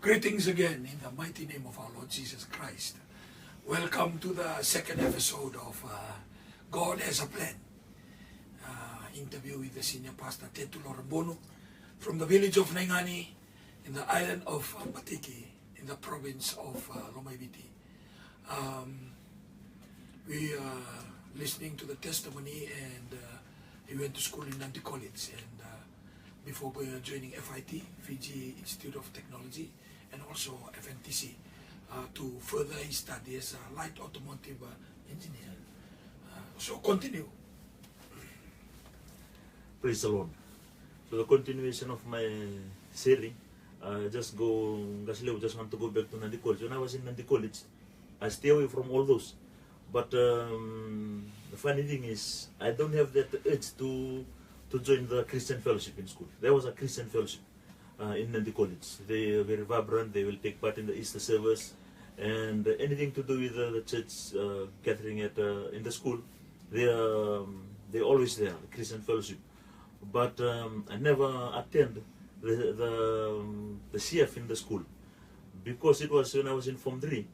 Greetings again in the mighty name of our Lord Jesus Christ. Welcome to the second episode of God Has a Plan. Interview with the senior pastor TETULO RABONU from the village of Naingani in the island of Patiki in the province of Lomaiviti. We are listening to the testimony, and he went to school in Nandi College, and before joining FIT, Fiji Institute of Technology, and also FNTC to further his study as a light automotive engineer. So continue. Praise the Lord. So the continuation of my sharing, just want to go back to Nandi College. When I was in Nandi College, I stay away from all those. But the funny thing is, I don't have that urge to join the Christian fellowship in school. There was a Christian fellowship in Nandi College. They are very vibrant. They will take part in the Easter service, and anything to do with the church gathering at in the school, they're always there, the Christian fellowship. But I never attend the CF in the school, because it was when I was in Form 3.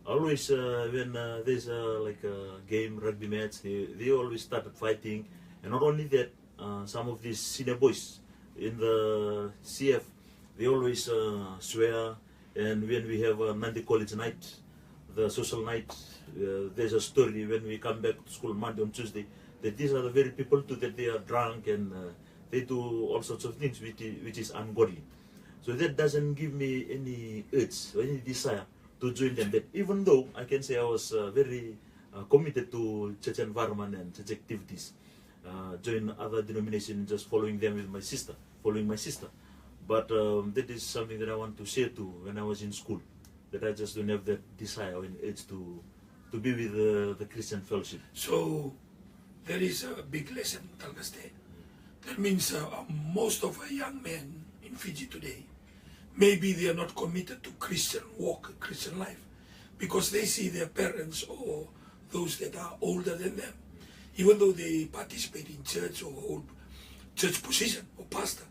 Always when there's like a game, rugby match, they always started fighting. And not only that, some of these senior boys in the CF, they always swear. And when we have a Nandi College night, the social night, there's a story when we come back to school Monday and Tuesday, that these are the very people too, that they are drunk and they do all sorts of things which is ungodly. So that doesn't give me any urge or any desire to join them. But even though I can say I was very committed to church environment and church activities, join other denominations, just following them with my sister, But that is something that I want to share to when I was in school, that I just don't have that desire or urge to be with the Christian fellowship. So there is a big lesson, Talgaste. That means most of our young men in Fiji today, maybe they are not committed to Christian walk, Christian life, because they see their parents or those that are older than them, even though they participate in church or hold church position or pastor,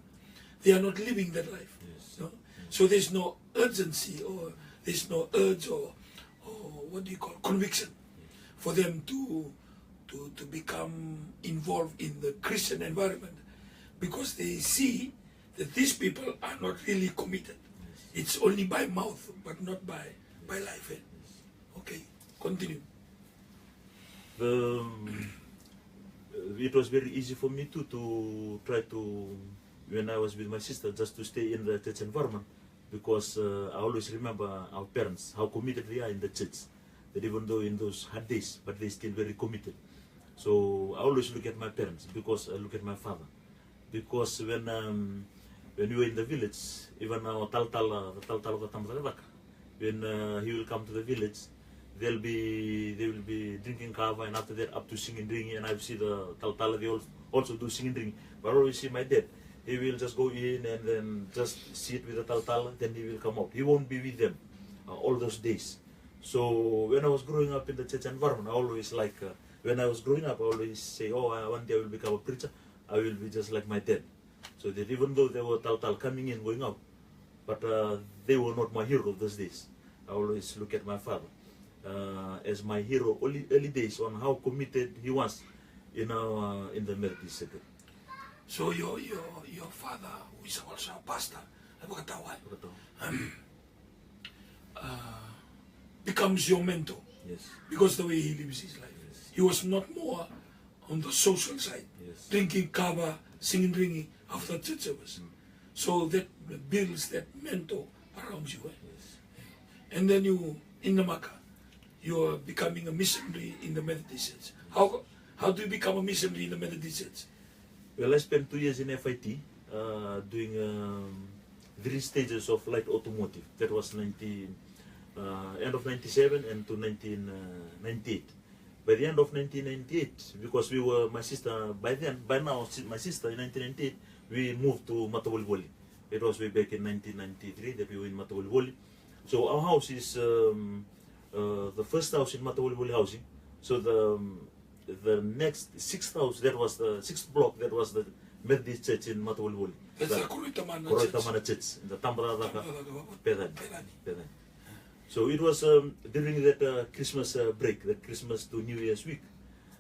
they are not living that life. Yes. No? So there's no urgency, or there's no urge, or what do you call, conviction for them to become involved in the Christian environment, because they see that these people are not really committed. It's only by mouth, but not by life. Okay, continue. It was very easy for me to try to, when I was with my sister, just to stay in the church environment, because I always remember our parents, how committed they are in the church. That even though in those hard days, but they're still very committed. So I always look at my parents, because I look at my father. Because when we were in the village, even our when he will come to the village, they will be drinking kava, and after that up to singing, drinking, and I see the taltala, they also do singing, drinking. But I always see my dad, he will just go in and then just sit with the taltala, then he will come out. He won't be with them all those days. So when I was growing up in the church environment, I always when I was growing up, I always say, one day I will become a preacher, I will be just like my dad. So that even though there were tal coming in, going out, but they were not my hero those days. I always look at my father as my hero early days, on how committed he was in the Methodist sector. So your father, who is also a pastor, becomes your mentor. Yes. Because the way he lives his life. Yes. He was not more on the social side, Yes. drinking kava, singing, drinking after church service. So that builds that mentor around you. Yes. And then you, in Namaka, you are becoming a missionary in the Methodist Church. How do you become a missionary in the Methodist Church? Well, I spent 2 years in FIT doing 3 stages of light automotive. That was end of 97 and to 1998. By the end of 1998, because we were, my sister, by now, my sister in 1998, we moved to Matawaliboli. It was way back in 1993 that we were in Matawaliboli. So our house is the first house in Matawaliboli housing. So the next 6th house, that was the 6th block, that was the Methodist Church in Matawalwali. That's the Kuritamana Koroitamana Church in the Tambradaka Pedani. Pelani. So it was during that Christmas break, that Christmas to New Year's week,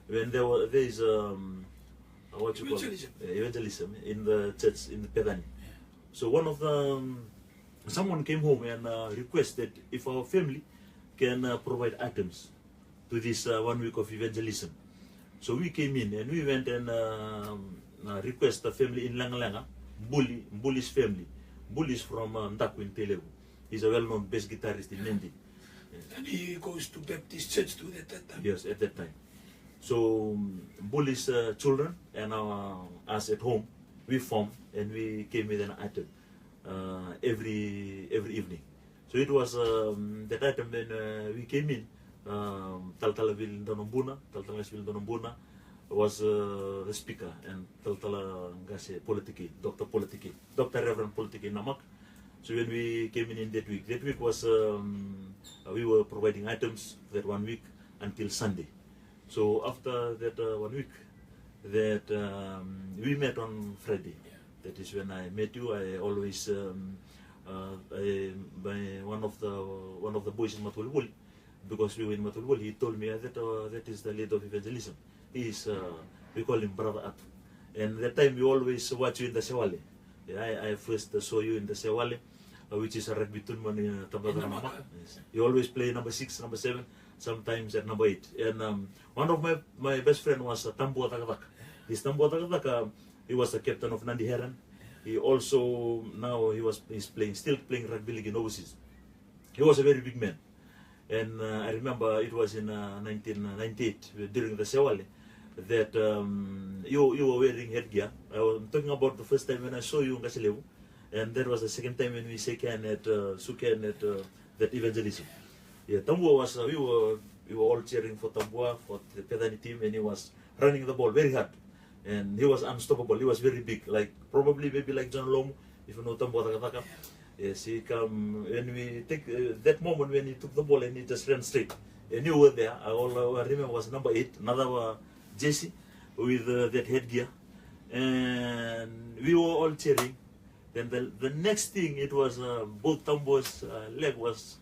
when there is what you call evangelism in the church in the Pedani. So one of the someone came home and requested if our family can provide items to this 1 week of evangelism. So we came in and we went and request the family in Langalanga, Bully's family. Bully is from Ndaku in Telegu. He's a well-known bass guitarist in Nandi. And he goes to Baptist church too at that time. Yes, at that time. So Bully's children and us at home, we formed and we came with an item every evening. So it was that item when we came in. Taltalaville Donombuna was the speaker, and Taltala Ngase Politiki, Dr. Reverend Politiki Namak. So when we came in that week was we were providing items that 1 week until Sunday. So after that 1 week, that we met on Friday. That is when I met you. I always by one of the boys in Matulwul, because we were in Matulwul, he told me that that is the leader of evangelism. He is we call him Brother At. And that time we always watch you in the Sewale. I first saw you in the Sewale, which is a rugby tournament in Tambadana. Yes. You always play number 6, number 7, sometimes at number 8. And one of my best friend was Tambo Tagatak. This Tambo Tagatak, he was the captain of Nandi Heron. He also now he's still playing rugby league in overseas. He was a very big man. And I remember it was in 1998 during the Sewale that you were wearing headgear. I'm talking about the first time when I saw you in Gasilevu, and that was the second time when we shook hands at that evangelism. Yeah, Tambua was we were all cheering for Tambua, for the Pedani team, and he was running the ball very hard, and he was unstoppable. He was very big, like probably maybe like John Lomu, if you know Tambua Takataka. Yes, he come when we take that moment when he took the ball and he just ran straight. And you were there. All I remember was number 8, another Jesse with that headgear, and we were all cheering. Then the next thing, it was both Tambo's leg was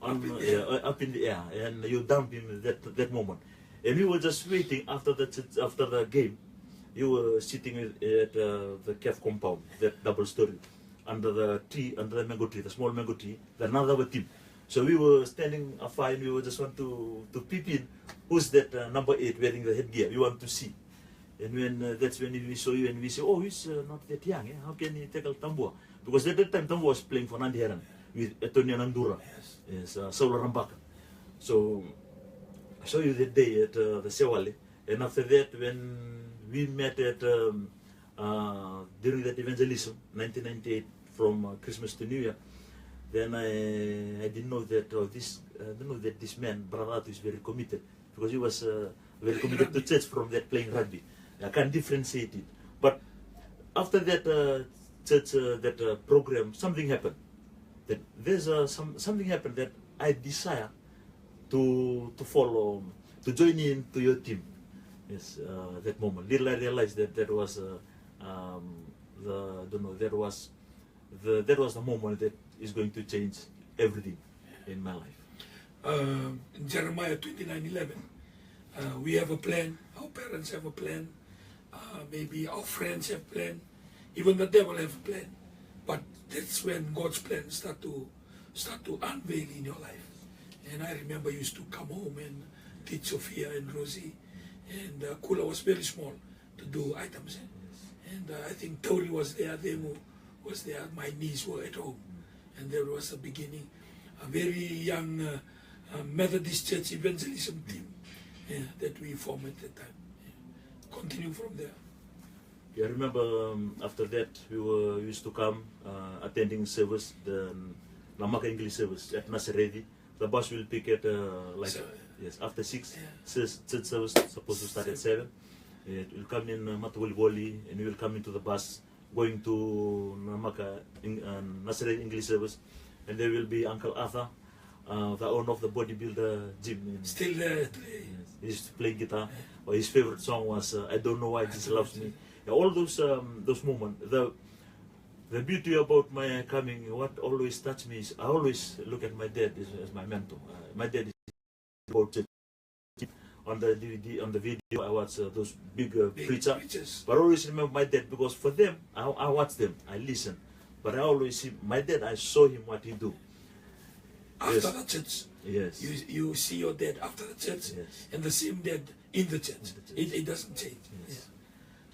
up in the air, and you dumped him that moment. And we were just waiting after the game. You were sitting at the CAF compound, that double story, under the tree, under the mango tree, the small mango tree, another team. So we were standing afar and we were just want to peep in. Who's that number 8 wearing the headgear? We want to see. And when that's when we saw you and we say, oh, he's not that young. Eh? How can he tackle Tambua? Because at that time Tambua was playing for Nandi Heron with Etonia Nandura, yes, Saul Rambaka. So I saw you that day at the Sewale. And after that, when we met at during that evangelism, 1998, from Christmas to New Year, then I didn't know that this man, Brother Atu, is very committed, because he was very committed to church from that playing rugby. I can't differentiate it. But after that church, that program, something happened. That there's something happened that I desire to follow, to join in to your team. Yes, that moment. Little I realized that that was that was the moment that is going to change everything in my life. In Jeremiah 29:11, we have a plan. Our parents have a plan. Maybe our friends have a plan. Even the devil have a plan. But that's when God's plan start to unveil in your life. And I remember you used to come home and teach Sophia and Rosie. And Kula was very small to do items. And I think Tori was there, Demo was there, my niece were at home. And there was a beginning, a very young Methodist Church evangelism team that we formed at that time. Continue from there. Yeah, I remember after that we used to come attending service, the Namaka English service at Nasaredi. The bus will pick at after 6. Church service supposed to start at 7. It will come in Matawalwali, and we will come into the bus going to Namaka Nasaredi English service, and there will be Uncle Arthur, the owner of the bodybuilder gym. Still there today. He used to play guitar. His favorite song was I Don't Know Why Jesus Loves Me. all those moments. The beauty about my coming, what always touched me is I always look at my dad as my mentor. My dad is about church. On the DVD, on the video, I watch those big preachers. But I always remember my dad because for them, I watch them, I listen. But I always see my dad. I saw him what he do. After the church, yes, you see your dad after the church, yes, and the same dad in the church. It doesn't change. Yes. Yeah.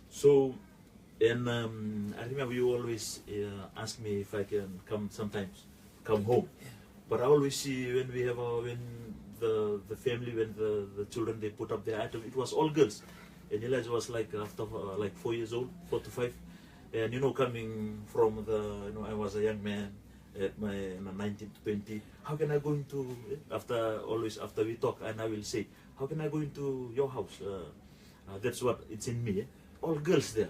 So, and I remember you always ask me if I can come sometimes, come home. Yeah. But I always see when we have when the family, when the children, they put up their item, it was all girls. And Elijah was like after like 4 years old, 4 to 5. And coming from I was a young man at my 19 to 20. How can I go into, after we talk, and I will say, how can I go into your house? That's what it's in me. All girls there.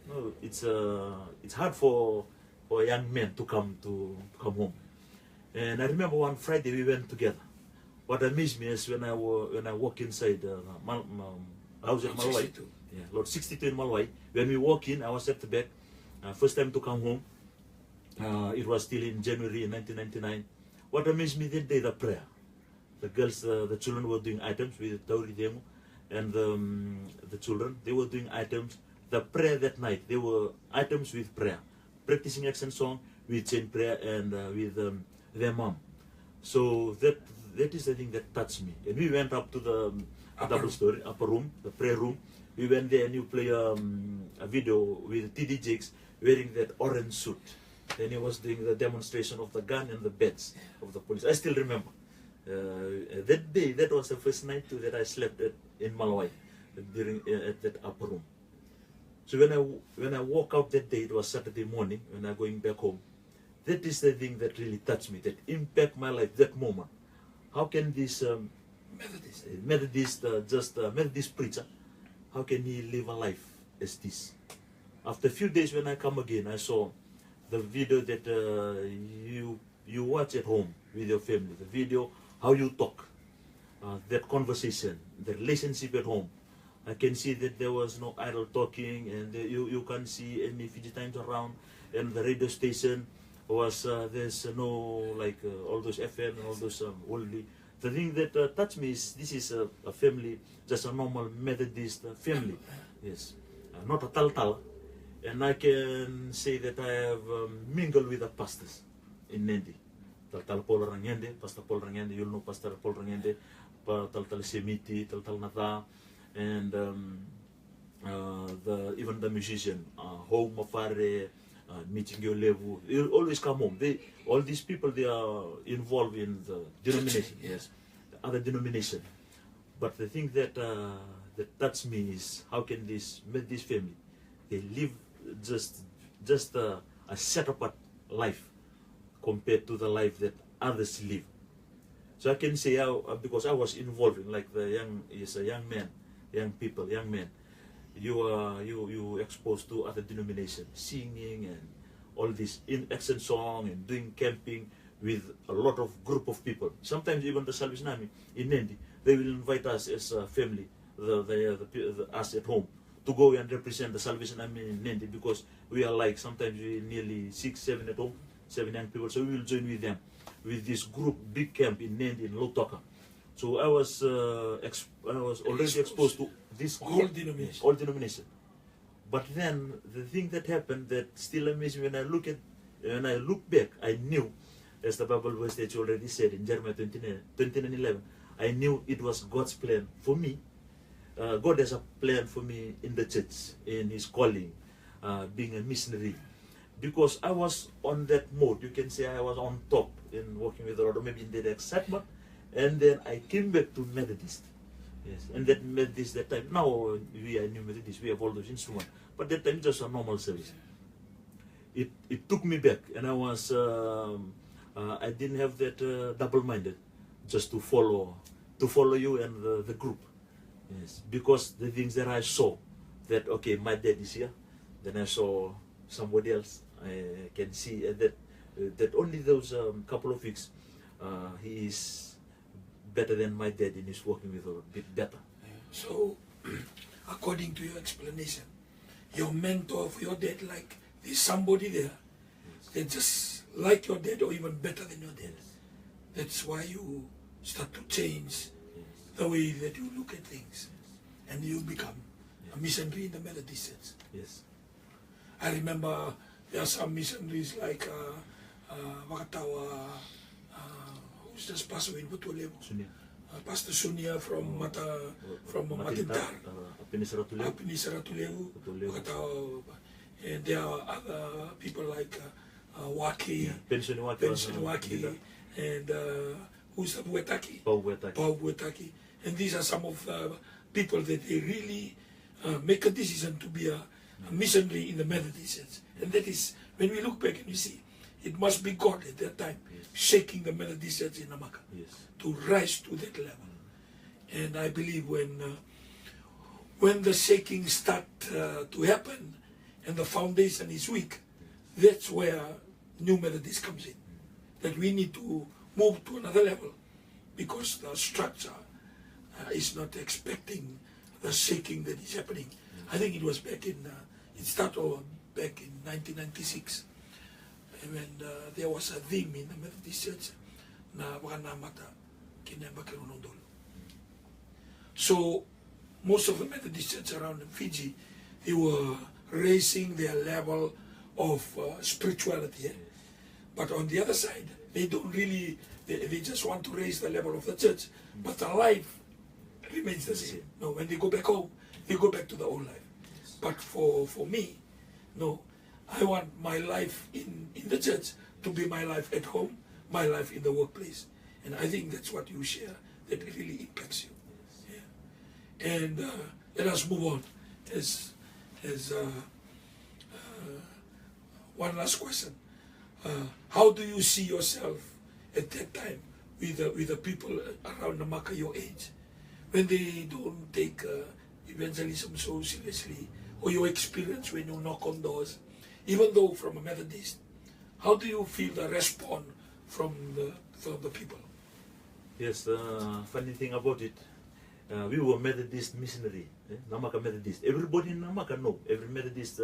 No, it's hard for a young man to come home. And I remember one Friday we went together. What amazed me is when I walk inside house at Malwai, Lord 62 in Malwai. When we walk in, I was at the back. First time to come home. It was still in January 1999. What amazed me that day, the prayer. The girls, the children were doing items with Tauri Demo, and the children, they were doing items. The prayer that night, they were items with prayer, practicing accent song with chain prayer and with their mom. So that is the thing that touched me. And we went up to the upper room, the prayer room. We went there and you play a video with TD Jakes wearing that orange suit. Then he was doing the demonstration of the gun and the beds of the police. I still remember. That day, that was the first night too that I slept in Malwai at that upper room. So when I woke up that day, it was Saturday morning when I'm going back home. That is the thing that really touched me, that impact my life, that moment. How can this Methodist preacher, how can he live a life as this? After a few days when I come again, I saw the video that you watch at home with your family, the video, how you talk, that conversation, the relationship at home. I can see that there was no idle talking, and you can't see any Fiji Times around, and the radio station was, there's no like all those FM and all those worldly. The thing that touched me is this is a family, just a normal Methodist family, yes, not a tal. And I can say that I have mingled with the pastors in Nandi. Tal Paul Rangende, Pastor Paul Rangende, you'll know Pastor Paul Rangende, Tal Semiti, Tal Nata, and even the musician, Home Mafare, Meeting Your Levu, they'll always come home. All these people, they are involved in the denomination, yes, the other denomination. But the thing that touched me is how can this family, they live just a set apart life compared to the life that others live. So I can say because I was involved in like the young man, young people, young men. You exposed to other denominations, singing and all this in accent song and doing camping with a lot of group of people. Sometimes even the Salvation Army in Nandi, they will invite us as a family, us at home, to go and represent the Salvation Army in Nandi, because we are like, sometimes we nearly 6, 7 at home, 7 young people, so we will join with them, with this group, big camp in Nandi, in Lotoka. So I was already exposed to this all denomination. All denomination. But then the thing that happened that still amazed me, when I look back, I knew, as the Bible verse that you already said in Jeremiah 29:11, I knew it was God's plan for me. God has a plan for me in the church, in His calling, being a missionary. Because I was on that mode, you can say I was on top in working with the Lord, or maybe in the excitement, and then I came back to Methodist. Yes, and that Methodist that time, now we are new Methodist, we have all those instruments, but that time just a normal service. It took me back, and I was, I didn't have that double-minded, just to follow you and the group. Yes, because the things that I saw, that okay, my dad is here, then I saw somebody else. I can see that only those couple of weeks, he is better than my dad in his working with a bit better. So, according to your explanation, your mentor of your dad, like there's somebody there that just like your dad or even better than your dad. That's why you start to change the way that you look at things, and you become a missionary in the Methodist Church. Yes. I remember there are some missionaries like who's just passed away in Butulevo. Sunia. Pastor Sunia from Matintar, Apinisaratulevu, and there are other people like Waki, Pension Waki, and who's that, Pau Buetaki. Pau Buetaki. And these are some of the people that they really make a decision to be a missionary in the Methodist Church. And that is, when we look back and we see, it must be God at that time shaking the Methodist Church in Namaka to rise to that level. And I believe when the shaking start to happen and the foundation is weak, that's where New Methodist comes in. That we need to move to another level because the structure is not expecting the shaking that is happening. I think it was back in, it started back in 1996 when there was a theme in the Methodist Church na wakanamata kinembakirunondol. So most of the Methodist church around in Fiji, they were raising their level of spirituality. But on the other side, they don't really, they just want to raise the level of the church, but the life remains the same. No, when they go back home, they go back to the old life. But for me, no, I want my life in the church to be my life at home, my life in the workplace. And I think that's what you share that really impacts you. Yeah. And let us move on. As one last question. How do you see yourself at that time with the people around Namaka your age, when they don't take evangelism so seriously, or your experience when you knock on doors, even though from a Methodist? How do you feel the response from the people? Yes, the funny thing about it, we were Methodist missionary, Namaka Methodist. Everybody in Namaka know, every Methodist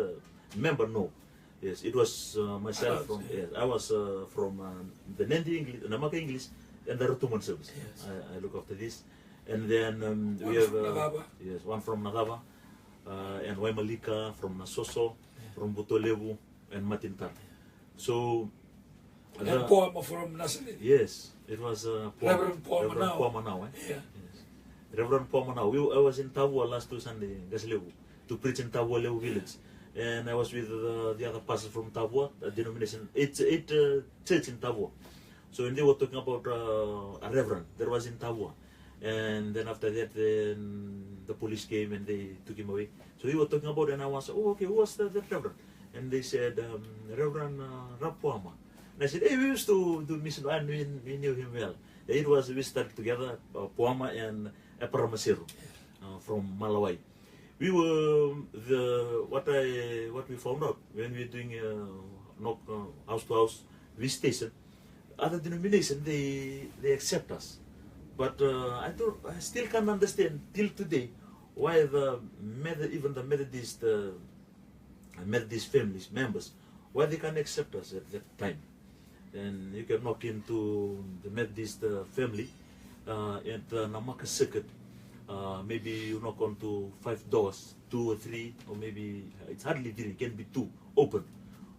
member know. Yes, it was myself from. Yes, I was from the Nandi English, Namaka English, and the Rotuman service. Yes. I look after this, and then we have one from Nagava, and Waimalika from Nasoso, from Butolevu, and Matintar. So. And Poama from Nazareth. Yes, it was Reverend Poama now. Yeah. Yes. Reverend Poama now. I was in Tavua last Sunday, Gaslevu, to preach in Tavua Levu village. And I was with the other pastors from Tavua, a denomination, eight church in Tavua. So when they were talking about a reverend, there was in Tavua. And then after that, then the police came and they took him away. So they were talking about it, and I was, oh, okay, who was that reverend? And they said, Reverend Rapuama. And I said, hey, we used to do mission, and we knew him well. It was, we started together, Puama and Eparamasiru from Malawai. We were what we found out when we were doing knock house to house visitation. Other denominations they accept us, but I still can't understand till today why even the Methodist families members, why they can't accept us at that time. And you can knock into the Methodist family at the Namaka circuit. Maybe you knock on to 5 doors, 2 or 3, or maybe it's hardly 3, it can be 2 open.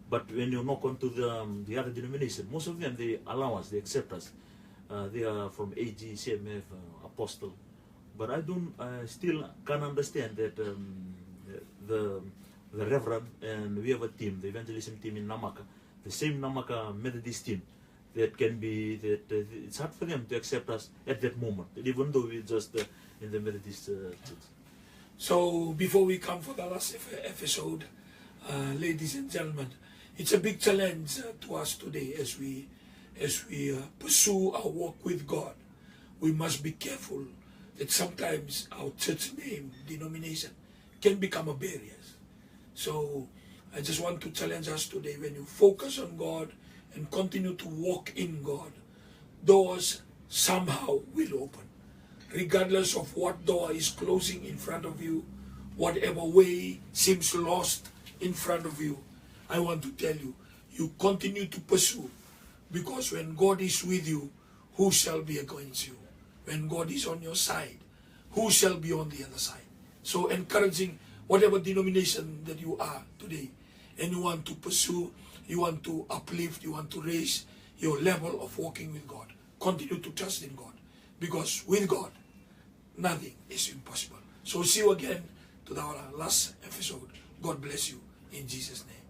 But when you knock on to the other denomination, most of them they allow us, they accept us. They are from AG, CMF, Apostle. But I still can't understand that the Reverend, and we have a team, the evangelism team in Namaka, the same Namaka Methodist team, that can be, it's hard for them to accept us at that moment, even though we're just in the Methodist church. So before we come for the last episode, ladies and gentlemen, it's a big challenge to us today as we pursue our walk with God. We must be careful that sometimes our church name, denomination, can become a barrier. So I just want to challenge us today, when you focus on God and continue to walk in God, doors somehow will open. Regardless of what door is closing in front of you, whatever way seems lost in front of you, I want to tell you, you continue to pursue, because when God is with you, who shall be against you? When God is on your side, who shall be on the other side? So encouraging whatever denomination that you are today, and you want to pursue, you want to uplift, you want to raise your level of walking with God. Continue to trust in God, because with God, nothing is impossible. So see you again to our last episode. God bless you in Jesus' name.